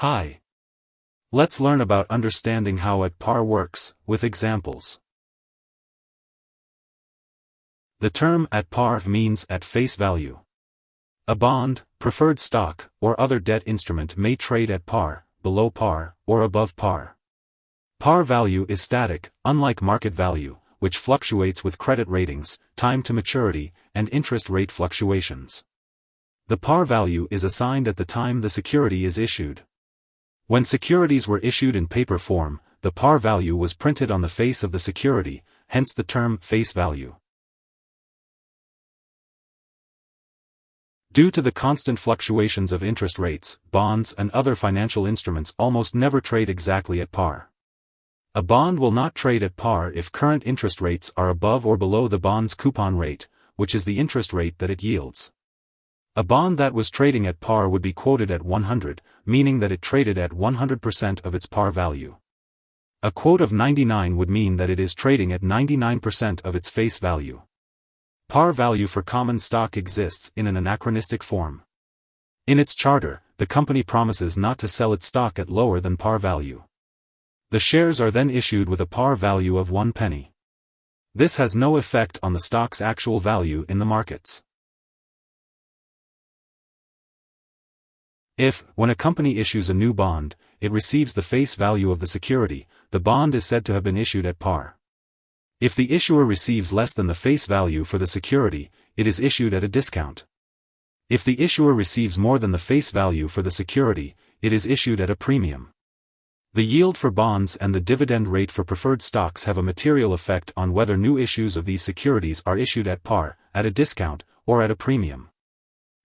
Hi. Let's learn about understanding how at par works, with examples. The term at par means at face value. A bond, preferred stock, or other debt instrument may trade at par, below par, or above par. Par value is static, unlike market value, which fluctuates with credit ratings, time to maturity, and interest rate fluctuations. The par value is assigned at the time the security is issued. When securities were issued in paper form, the par value was printed on the face of the security, hence the term face value. Due to the constant fluctuations of interest rates, bonds and other financial instruments almost never trade exactly at par. A bond will not trade at par if current interest rates are above or below the bond's coupon rate, which is the interest rate that it yields. A bond that was trading at par would be quoted at 100, meaning that it traded at 100% of its par value. A quote of 99 would mean that it is trading at 99% of its face value. Par value for common stock exists in an anachronistic form. In its charter, the company promises not to sell its stock at lower than par value. The shares are then issued with a par value of 1 penny. This has no effect on the stock's actual value in the markets. If, when a company issues a new bond, it receives the face value of the security, the bond is said to have been issued at par. If the issuer receives less than the face value for the security, it is issued at a discount. If the issuer receives more than the face value for the security, it is issued at a premium. The yield for bonds and the dividend rate for preferred stocks have a material effect on whether new issues of these securities are issued at par, at a discount, or at a premium.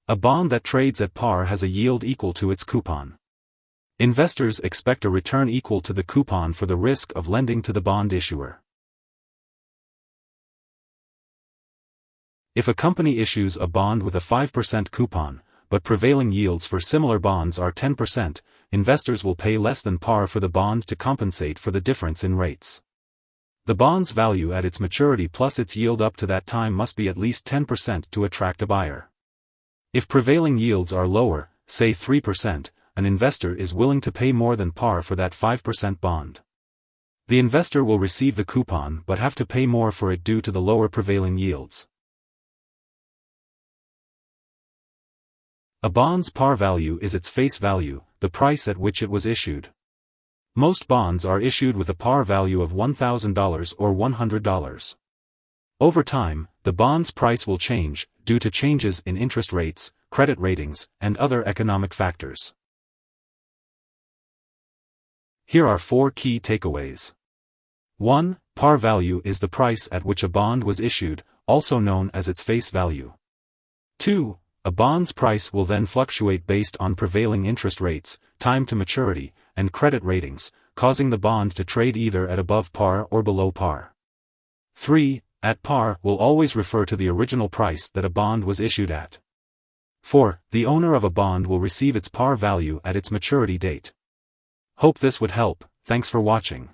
A bond that trades at par has a yield equal to its coupon. Investors expect a return equal to the coupon for the risk of lending to the bond issuer. If a company issues a bond with a 5% coupon, but prevailing yields for similar bonds are 10%, investors will pay less than par for the bond to compensate for the difference in rates. The bond's value at its maturity plus its yield up to that time must be at least 10% to attract a buyer. If prevailing yields are lower, say 3%, an investor is willing to pay more than par for that 5% bond. The investor will receive the coupon but have to pay more for it due to the lower prevailing yields. A bond's par value is its face value, the price at which it was issued. Most bonds are issued with a par value of $1,000 or $100. Over time, the bond's price will change, due to changes in interest rates, credit ratings, and other economic factors. Here are 4 key takeaways. 1. Par value is the price at which a bond was issued, also known as its face value. 2. A bond's price will then fluctuate based on prevailing interest rates, time to maturity, and credit ratings, causing the bond to trade either at above par or below par. 3. At par will always refer to the original price that a bond was issued at. 4. The owner of a bond will receive its par value at its maturity date. Hope this would help. Thanks for watching.